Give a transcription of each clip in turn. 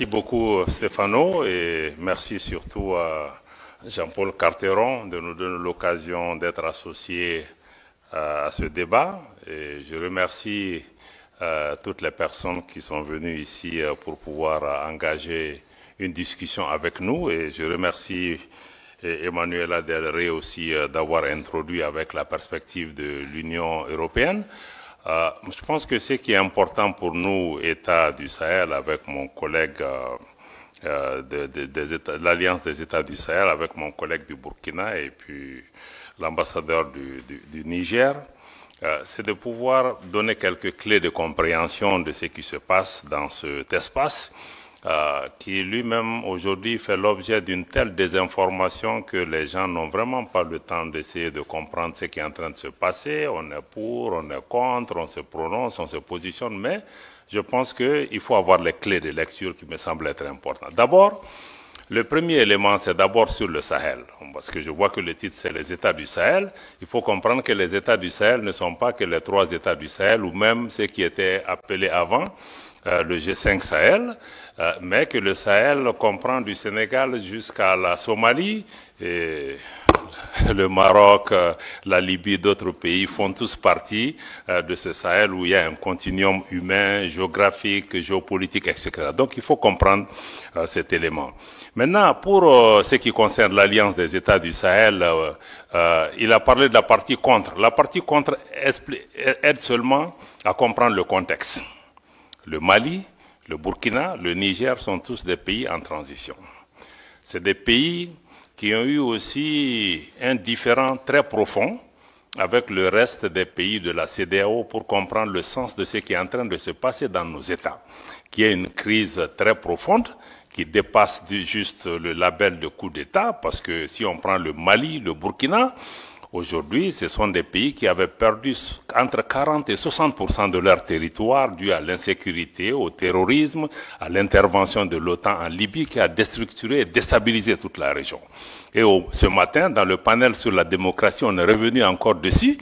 Merci beaucoup Stéphano et merci surtout à Jean-Paul Carteron de nous donner l'occasion d'être associés à ce débat. Et je remercie toutes les personnes qui sont venues ici pour pouvoir engager une discussion avec nous. Et je remercie Emmanuela Del Rey aussi d'avoir introduit avec la perspective de l'Union européenne. Je pense que ce qui est important pour nous, États du Sahel, avec mon collègue de l'Alliance des États du Sahel, avec mon collègue du Burkina et puis l'ambassadeur du Niger, c'est de pouvoir donner quelques clés de compréhension de ce qui se passe dans cet espace qui lui-même aujourd'hui fait l'objet d'une telle désinformation que les gens n'ont vraiment pas le temps d'essayer de comprendre ce qui est en train de se passer. On est pour, on est contre, on se prononce, on se positionne, mais je pense qu'il faut avoir les clés de lecture qui me semblent être importantes. D'abord, le premier élément, c'est d'abord sur le Sahel, parce que je vois que le titre, c'est les États du Sahel. Il faut comprendre que les États du Sahel ne sont pas que les 3 États du Sahel, ou même ceux qui étaient appelés avant le G5 Sahel, mais que le Sahel comprend du Sénégal jusqu'à la Somalie, et le Maroc, la Libye, d'autres pays font tous partie de ce Sahel où il y a un continuum humain, géographique, géopolitique, etc. Donc il faut comprendre cet élément. Maintenant, pour ce qui concerne l'Alliance des États du Sahel, il a parlé de la partie contre. La partie contre aide seulement à comprendre le contexte. Le Mali, le Burkina, le Niger sont tous des pays en transition. C'est des pays qui ont eu aussi un différend très profond avec le reste des pays de la CEDEAO pour comprendre le sens de ce qui est en train de se passer dans nos États, qui est une crise très profonde qui dépasse juste le label de coup d'État, parce que si on prend le Mali, le Burkina, aujourd'hui, ce sont des pays qui avaient perdu entre 40 et 60% de leur territoire dû à l'insécurité, au terrorisme, à l'intervention de l'OTAN en Libye qui a déstructuré et déstabilisé toute la région. Et ce matin, dans le panel sur la démocratie, on est revenu encore dessus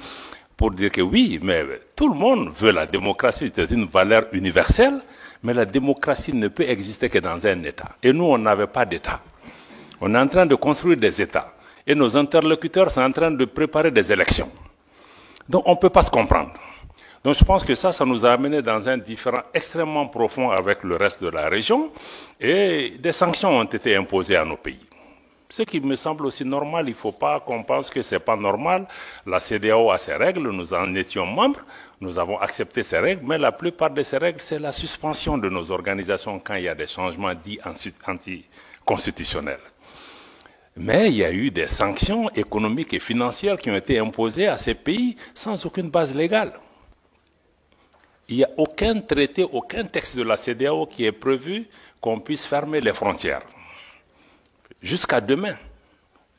pour dire que oui, mais tout le monde veut la démocratie, c'est une valeur universelle, mais la démocratie ne peut exister que dans un État. Et nous, on n'avait pas d'État. On est en train de construire des États. Et nos interlocuteurs sont en train de préparer des élections. Donc on ne peut pas se comprendre. Donc je pense que ça nous a amené dans un différend extrêmement profond avec le reste de la région. Et des sanctions ont été imposées à nos pays. Ce qui me semble aussi normal, il ne faut pas qu'on pense que ce n'est pas normal. La CEDEAO a ses règles, nous en étions membres, nous avons accepté ces règles, mais la plupart de ces règles, c'est la suspension de nos organisations quand il y a des changements dits anticonstitutionnels. Mais il y a eu des sanctions économiques et financières qui ont été imposées à ces pays sans aucune base légale. Il n'y a aucun traité, aucun texte de la CEDEAO qui est prévu qu'on puisse fermer les frontières. Jusqu'à demain.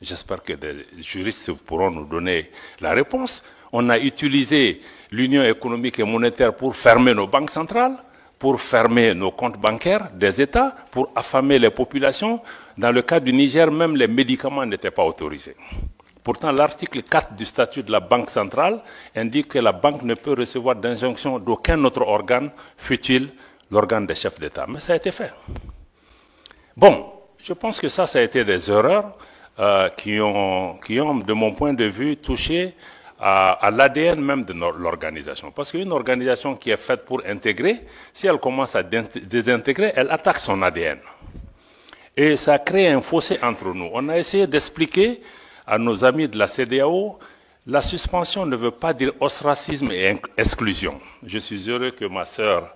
J'espère que des juristes pourront nous donner la réponse. On a utilisé l'Union économique et monétaire pour fermer nos banques centrales, pour fermer nos comptes bancaires des États, pour affamer les populations. Dans le cas du Niger, même les médicaments n'étaient pas autorisés. Pourtant, l'article 4 du statut de la Banque centrale indique que la banque ne peut recevoir d'injonction d'aucun autre organe, fût-il l'organe des chefs d'État. Mais ça a été fait. Bon, je pense que ça a été des erreurs qui ont, de mon point de vue, touché à l'ADN même de l'organisation. Parce qu'une organisation qui est faite pour intégrer, si elle commence à désintégrer, elle attaque son ADN. Et ça crée un fossé entre nous. On a essayé d'expliquer à nos amis de la CEDEAO, la suspension ne veut pas dire ostracisme et exclusion. Je suis heureux que ma sœur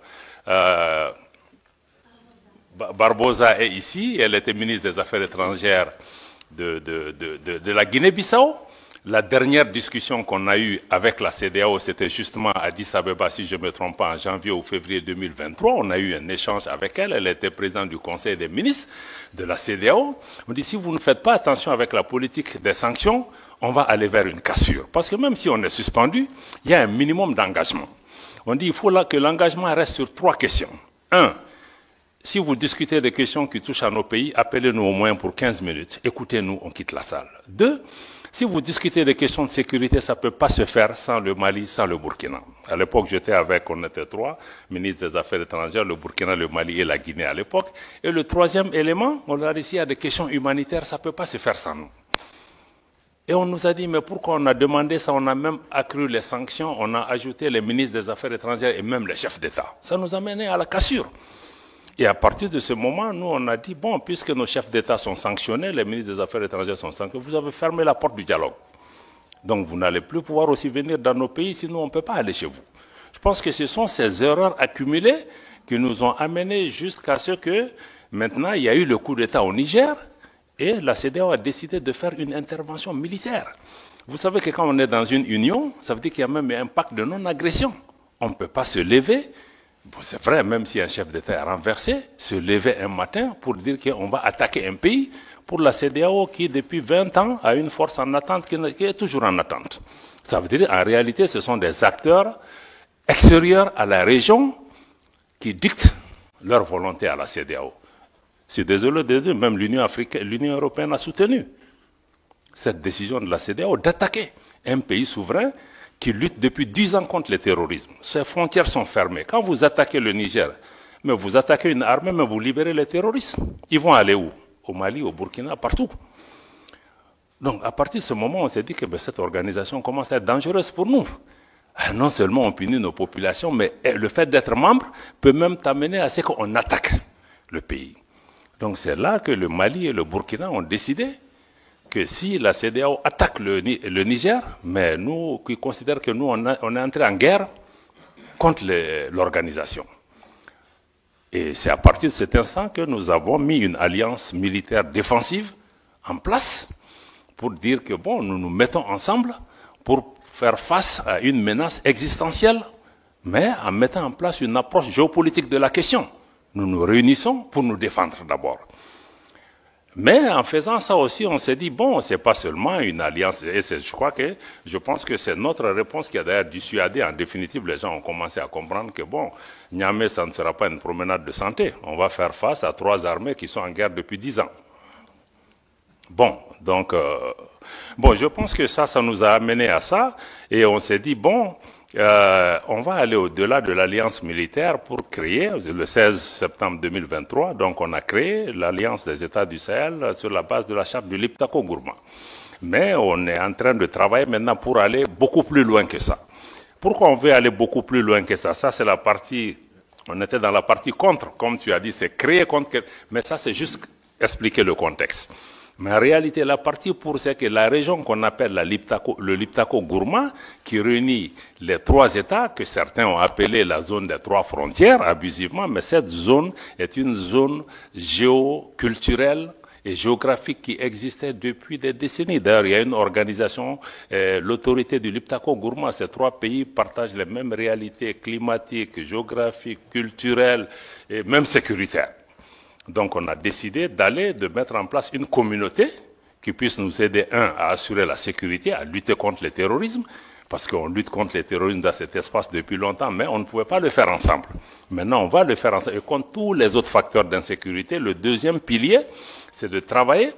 Barbosa est ici. Elle était ministre des Affaires étrangères de la Guinée-Bissau. La dernière discussion qu'on a eue avec la CEDEAO, c'était justement à Addis Abeba, si je ne me trompe pas, en janvier ou février 2023. On a eu un échange avec elle. Elle était présidente du Conseil des ministres de la CEDEAO. On dit, si vous ne faites pas attention avec la politique des sanctions, on va aller vers une cassure. Parce que même si on est suspendu, il y a un minimum d'engagement. On dit, il faut là que l'engagement reste sur 3 questions. 1. Si vous discutez des questions qui touchent à nos pays, appelez-nous au moins pour 15 minutes. Écoutez-nous, on quitte la salle. 2. Si vous discutez des questions de sécurité, ça ne peut pas se faire sans le Mali, sans le Burkina. À l'époque, on était trois, ministres des Affaires étrangères, le Burkina, le Mali et la Guinée à l'époque. Et le troisième élément, on a dit, s'il y a des questions humanitaires, ça ne peut pas se faire sans nous. Et on nous a dit, mais pourquoi on a demandé ça? On a même accru les sanctions, on a ajouté les ministres des Affaires étrangères et même les chefs d'État. Ça nous a mené à la cassure. Et à partir de ce moment, nous, on a dit, bon, puisque nos chefs d'État sont sanctionnés, les ministres des Affaires étrangères sont sanctionnés, vous avez fermé la porte du dialogue. Donc, vous n'allez plus pouvoir aussi venir dans nos pays, sinon on ne peut pas aller chez vous. Je pense que ce sont ces erreurs accumulées qui nous ont amenés jusqu'à ce que, maintenant, il y a eu le coup d'État au Niger, et la CEDEAO a décidé de faire une intervention militaire. Vous savez que quand on est dans une union, ça veut dire qu'il y a même un pacte de non-agression. On ne peut pas se lever. Bon, c'est vrai, même si un chef d'État est renversé, se lever un matin pour dire qu'on va attaquer un pays, pour la CEDEAO qui, depuis 20 ans, a une force en attente qui est toujours en attente. Ça veut dire, en réalité, ce sont des acteurs extérieurs à la région qui dictent leur volonté à la CEDEAO. Je suis désolé de dire, même l'Union européenne a soutenu cette décision de la CEDEAO d'attaquer un pays souverain qui lutte depuis 10 ans contre le terrorisme. Ses frontières sont fermées. Quand vous attaquez le Niger, mais vous attaquez une armée, mais vous libérez les terroristes. Ils vont aller où? Au Mali, au Burkina, partout. Donc, à partir de ce moment, on s'est dit que cette organisation commence à être dangereuse pour nous. Non seulement on punit nos populations, mais le fait d'être membre peut même t'amener à ce qu'on attaque le pays. Donc, c'est là que le Mali et le Burkina ont décidé que si la CEDEAO attaque le Niger, mais nous qui considérons que nous, on est entré en guerre contre l'organisation. Et c'est à partir de cet instant que nous avons mis une alliance militaire défensive en place pour dire que bon, nous nous mettons ensemble pour faire face à une menace existentielle, mais en mettant en place une approche géopolitique de la question. Nous nous réunissons pour nous défendre d'abord. Mais en faisant ça aussi, on s'est dit, bon, c'est pas seulement une alliance, et je pense que c'est notre réponse qui a d'ailleurs dissuadé. En définitive, les gens ont commencé à comprendre que, bon, Niamey, ça ne sera pas une promenade de santé. On va faire face à 3 armées qui sont en guerre depuis 10 ans. Bon, donc, je pense que ça nous a amené à ça, et on s'est dit, bon, on va aller au-delà de l'alliance militaire pour créer, le 16 septembre 2023, donc on a créé l'alliance des États du Sahel sur la base de la charte du Liptako-Gourma. Mais on est en train de travailler maintenant pour aller beaucoup plus loin que ça. Pourquoi on veut aller beaucoup plus loin que ça? Ça, c'est la partie, on était dans la partie contre, comme tu as dit, c'est créer contre, mais ça, c'est juste expliquer le contexte. Mais en réalité, la partie pour c'est que la région qu'on appelle le Liptako-Gourma, qui réunit les 3 États, que certains ont appelé la zone des 3 frontières, abusivement, mais cette zone est une zone géoculturelle et géographique qui existait depuis des décennies. D'ailleurs, il y a une organisation, l'autorité du Liptako-Gourma, ces 3 pays partagent les mêmes réalités climatiques, géographiques, culturelles et même sécuritaires. Donc, on a décidé de mettre en place une communauté qui puisse nous aider, à assurer la sécurité, à lutter contre le terrorisme, parce qu'on lutte contre le terrorisme dans cet espace depuis longtemps, mais on ne pouvait pas le faire ensemble. Maintenant, on va le faire ensemble. Et contre tous les autres facteurs d'insécurité, le deuxième pilier, c'est de travailler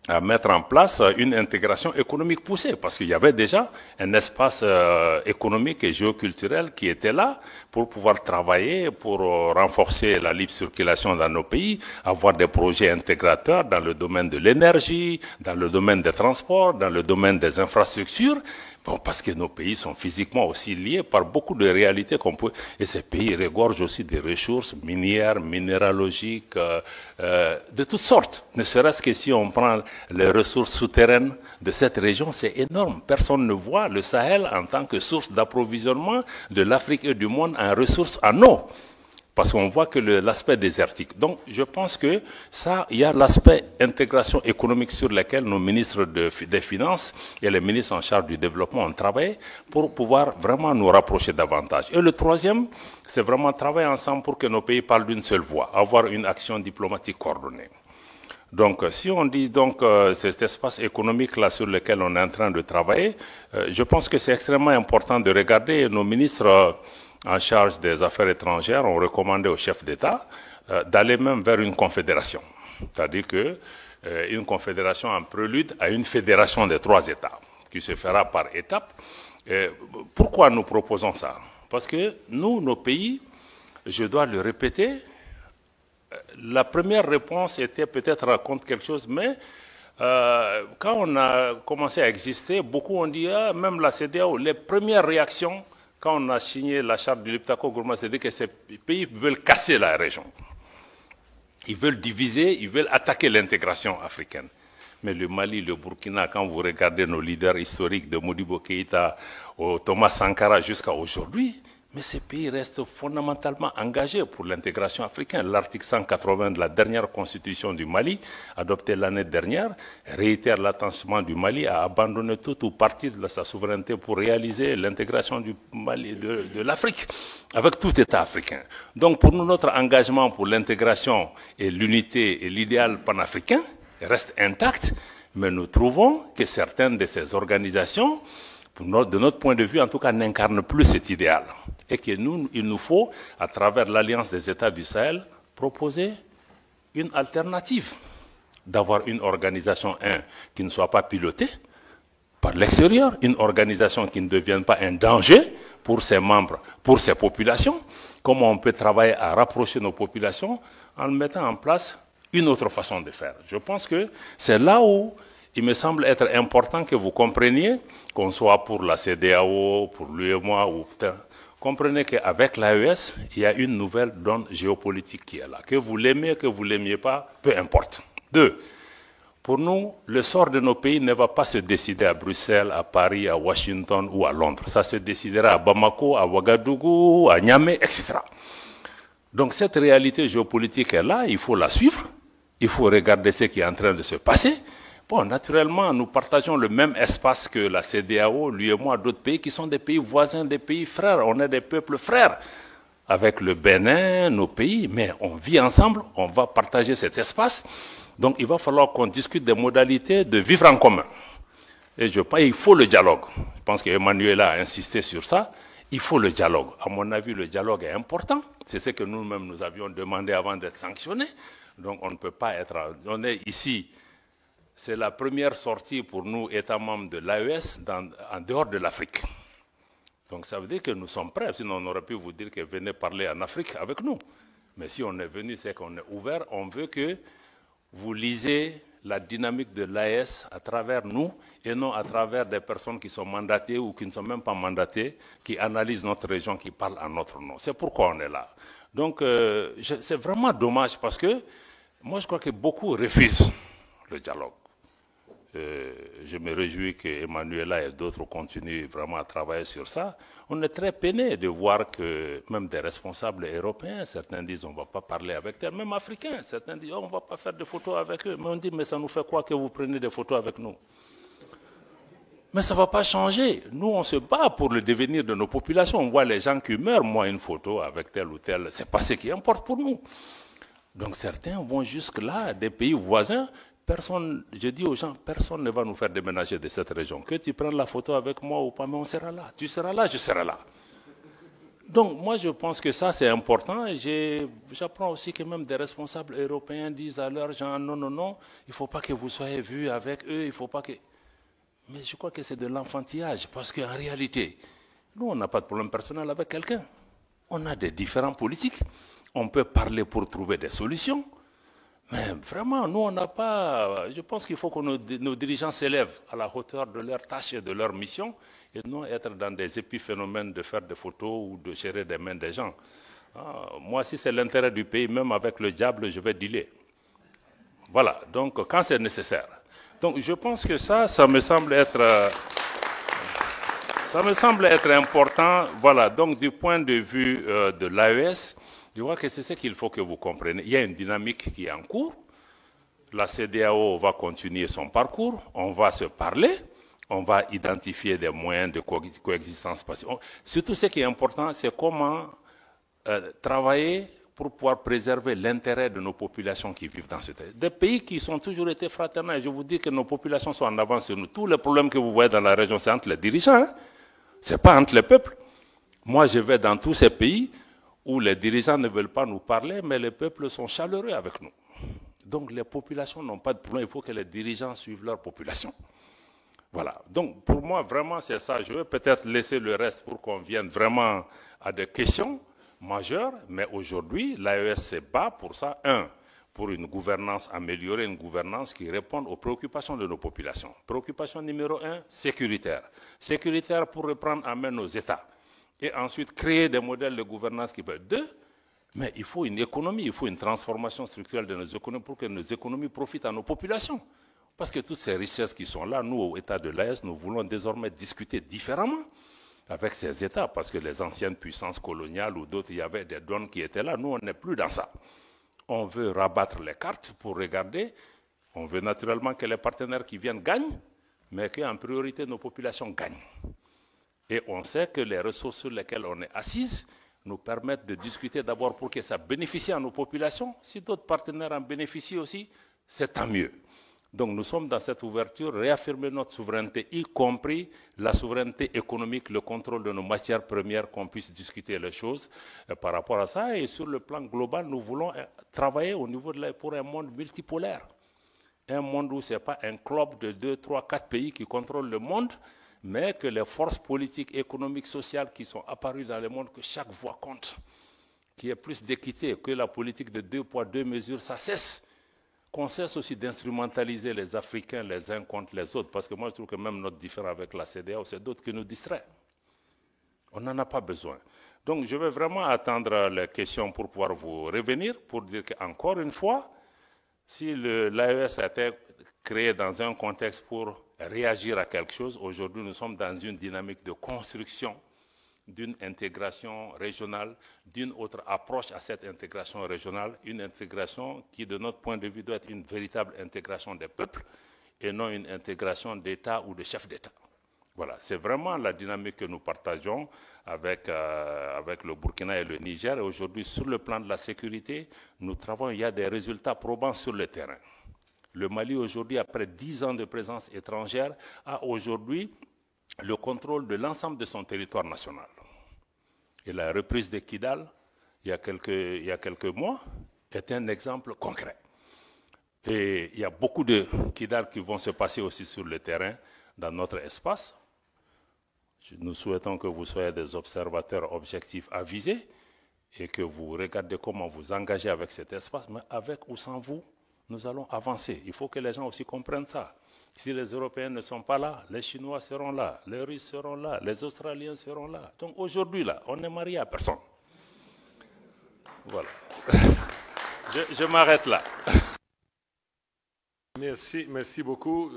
à mettre en place une intégration économique poussée, parce qu'il y avait déjà un espace économique et géoculturel qui était là pour pouvoir travailler, pour renforcer la libre circulation dans nos pays, avoir des projets intégrateurs dans le domaine de l'énergie, dans le domaine des transports, dans le domaine des infrastructures. Bon, parce que nos pays sont physiquement aussi liés par beaucoup de réalités qu'on peut... Et ces pays regorgent aussi des ressources minières, minéralogiques, de toutes sortes. Ne serait-ce que si on prend les ressources souterraines de cette région, c'est énorme. Personne ne voit le Sahel en tant que source d'approvisionnement de l'Afrique et du monde en ressources en eau. Parce qu'on voit que l'aspect désertique. Donc, je pense que ça, il y a l'aspect intégration économique sur lequel nos ministres des Finances et les ministres en charge du développement ont travaillé pour pouvoir vraiment nous rapprocher davantage. Et le troisième, c'est vraiment travailler ensemble pour que nos pays parlent d'une seule voix, avoir une action diplomatique coordonnée. Donc, si on dit donc cet espace économique-là sur lequel on est en train de travailler, je pense que c'est extrêmement important de regarder nos ministres en charge des affaires étrangères ont recommandé au chef d'État d'aller même vers une confédération. C'est-à-dire que une confédération en prélude à une fédération des 3 États, qui se fera par étapes. Pourquoi nous proposons ça? Parce que nous, nos pays, je dois le répéter, la première réponse était peut-être raconte quelque chose, mais quand on a commencé à exister, beaucoup ont dit, même la CEDEAO, les premières réactions, quand on a signé la charte du Liptako-Gourma, c'est que ces pays veulent casser la région. Ils veulent diviser, ils veulent attaquer l'intégration africaine. Mais le Mali, le Burkina, quand vous regardez nos leaders historiques de Modibo Keïta au Thomas Sankara jusqu'à aujourd'hui, mais ces pays restent fondamentalement engagés pour l'intégration africaine. L'article 180 de la dernière constitution du Mali, adoptée l'année dernière, réitère l'attachement du Mali à abandonner tout ou partie de sa souveraineté pour réaliser l'intégration du Mali, de l'Afrique, avec tout État africain. Donc pour nous, notre engagement pour l'intégration et l'unité et l'idéal panafricain reste intact, mais nous trouvons que certaines de ces organisations, de notre point de vue, en tout cas, n'incarnent plus cet idéal. Et que nous, il nous faut, à travers l'Alliance des États du Sahel, proposer une alternative. D'avoir une organisation, qui ne soit pas pilotée par l'extérieur, une organisation qui ne devienne pas un danger pour ses membres, pour ses populations. Comment on peut travailler à rapprocher nos populations en mettant en place une autre façon de faire. Je pense que c'est là où il me semble être important que vous compreniez, qu'on soit pour la CEDEAO, pour l'UEMOA, ou comprenez qu'avec l'AES, il y a une nouvelle donne géopolitique qui est là. Que vous l'aimez, que vous ne l'aimiez pas, peu importe. 2. Pour nous, le sort de nos pays ne va pas se décider à Bruxelles, à Paris, à Washington ou à Londres. Ça se décidera à Bamako, à Ouagadougou, à Niamey, etc. Donc cette réalité géopolitique est là, il faut la suivre, il faut regarder ce qui est en train de se passer. Bon, naturellement, nous partageons le même espace que la CEDEAO, l'UEMOA, d'autres pays qui sont des pays voisins, des pays frères. On est des peuples frères avec le Bénin, nos pays, mais on vit ensemble, on va partager cet espace. Donc il va falloir qu'on discute des modalités de vivre en commun. Et je pense qu'il faut le dialogue. Je pense qu'Emmanuel a insisté sur ça. Il faut le dialogue. À mon avis, le dialogue est important. C'est ce que nous-mêmes nous avions demandé avant d'être sanctionnés. Donc on ne peut pas être... On est ici... C'est la première sortie pour nous, États membres de l'AES, en dehors de l'Afrique. Donc ça veut dire que nous sommes prêts, sinon on aurait pu vous dire que venez parler en Afrique avec nous. Mais si on est venu, c'est qu'on est ouvert, on veut que vous lisez la dynamique de l'AES à travers nous et non à travers des personnes qui sont mandatées ou qui ne sont même pas mandatées, qui analysent notre région, qui parlent en notre nom. C'est pourquoi on est là. Donc c'est vraiment dommage parce que moi je crois que beaucoup refusent le dialogue. Je me réjouis qu'Emmanuela et d'autres continuent vraiment à travailler sur ça. On est très peiné de voir que même des responsables européens, certains disent on ne va pas parler avec eux, même africains, certains disent on ne va pas faire de photos avec eux. Mais on dit mais ça nous fait quoi que vous preniez des photos avec nous? Mais ça ne va pas changer. Nous, on se bat pour le devenir de nos populations. On voit les gens qui meurent, moi une photo avec tel ou tel, ce n'est pas ce qui importe pour nous. Donc certains vont jusque-là, des pays voisins. Personne, je dis aux gens, personne ne va nous faire déménager de cette région. Que tu prennes la photo avec moi ou pas, mais on sera là. Tu seras là, je serai là. Donc moi je pense que ça c'est important. Et j'apprends aussi que même des responsables européens disent à leurs gens, non, non, non, il ne faut pas que vous soyez vus avec eux, il ne faut pas que... Mais je crois que c'est de l'enfantillage, parce qu'en réalité, nous on n'a pas de problème personnel avec quelqu'un. On a des différents politiques, on peut parler pour trouver des solutions. Mais vraiment, nous, on n'a pas... Je pense qu'il faut que nos dirigeants s'élèvent à la hauteur de leurs tâches et de leur mission et non être dans des épiphénomènes de faire des photos ou de serrer des mains des gens. Moi, si c'est l'intérêt du pays, même avec le diable, je vais dealer. Voilà, donc quand c'est nécessaire. Donc je pense que ça me semble être... ça me semble être important. Voilà, donc du point de vue de l'AES, je crois que c'est ce qu'il faut que vous compreniez. Il y a une dynamique qui est en cours. La CEDEAO va continuer son parcours. On va se parler. On va identifier des moyens de coexistence pacifique. Surtout, ce qui est important, c'est comment travailler pour pouvoir préserver l'intérêt de nos populations qui vivent dans ce pays. Des pays qui ont toujours été fraternels. Je vous dis que nos populations sont en avance sur nous. Tous les problèmes que vous voyez dans la région, c'est entre les dirigeants. Hein? Ce n'est pas entre les peuples. Moi, je vais dans tous ces pays où les dirigeants ne veulent pas nous parler, mais les peuples sont chaleureux avec nous. Donc les populations n'ont pas de problème, il faut que les dirigeants suivent leur population. Voilà, donc pour moi, vraiment, c'est ça. Je vais peut-être laisser le reste pour qu'on vienne vraiment à des questions majeures, mais aujourd'hui, l'AES se bat pour ça. Pour une gouvernance, améliorer une gouvernance qui réponde aux préoccupations de nos populations. Préoccupation numéro 1, sécuritaire. Sécuritaire pour reprendre en main nos États. Et ensuite, créer des modèles de gouvernance qui peuvent... 2, mais il faut une économie, il faut une transformation structurelle de nos économies pour que nos économies profitent à nos populations. Parce que toutes ces richesses qui sont là, nous, au État de l'AES, nous voulons désormais discuter différemment avec ces États, parce que les anciennes puissances coloniales ou d'autres, il y avait des donnes qui étaient là. Nous, on n'est plus dans ça. On veut rabattre les cartes pour regarder. On veut naturellement que les partenaires qui viennent gagnent, mais qu'en priorité, nos populations gagnent. Et on sait que les ressources sur lesquelles on est assise nous permettent de discuter d'abord pour que ça bénéficie à nos populations. Si d'autres partenaires en bénéficient aussi, c'est tant mieux. Donc nous sommes dans cette ouverture, réaffirmer notre souveraineté, y compris la souveraineté économique, le contrôle de nos matières premières, qu'on puisse discuter les choses par rapport à ça. Et sur le plan global, nous voulons travailler au niveau pour un monde multipolaire. Un monde où ce n'est pas un club de 2, 3, 4 pays qui contrôlent le monde, mais que les forces politiques, économiques, sociales qui sont apparues dans le monde, que chaque voix compte, qu'il y ait plus d'équité, que la politique de 2 poids, 2 mesures, ça cesse. Qu'on cesse aussi d'instrumentaliser les Africains les uns contre les autres, parce que moi je trouve que même notre différend avec la CEDEAO, c'est d'autres qui nous distraient. On n'en a pas besoin. Donc je vais vraiment attendre les questions pour pouvoir vous revenir, pour dire qu'encore une fois, si l'AES a été créé dans un contexte pour réagir à quelque chose, aujourd'hui nous sommes dans une dynamique de construction d'une intégration régionale, d'une autre approche à cette intégration régionale, une intégration qui, de notre point de vue, doit être une véritable intégration des peuples et non une intégration d'État ou de chefs d'État. Voilà, c'est vraiment la dynamique que nous partageons avec le Burkina et le Niger. Et aujourd'hui, sur le plan de la sécurité, nous travaillons, il y a des résultats probants sur le terrain. Le Mali, aujourd'hui, après 10 ans de présence étrangère, a aujourd'hui le contrôle de l'ensemble de son territoire national. Et la reprise de Kidal, il y a quelques mois, est un exemple concret. Et il y a beaucoup de Kidal qui vont se passer aussi sur le terrain, dans notre espace. Nous souhaitons que vous soyez des observateurs objectifs avisés et que vous regardez comment vous engagez avec cet espace, mais avec ou sans vous, nous allons avancer. Il faut que les gens aussi comprennent ça. Si les Européens ne sont pas là, les Chinois seront là, les Russes seront là, les Australiens seront là. Donc aujourd'hui, là, on n'est marié à personne. Voilà. Je m'arrête là. Merci beaucoup.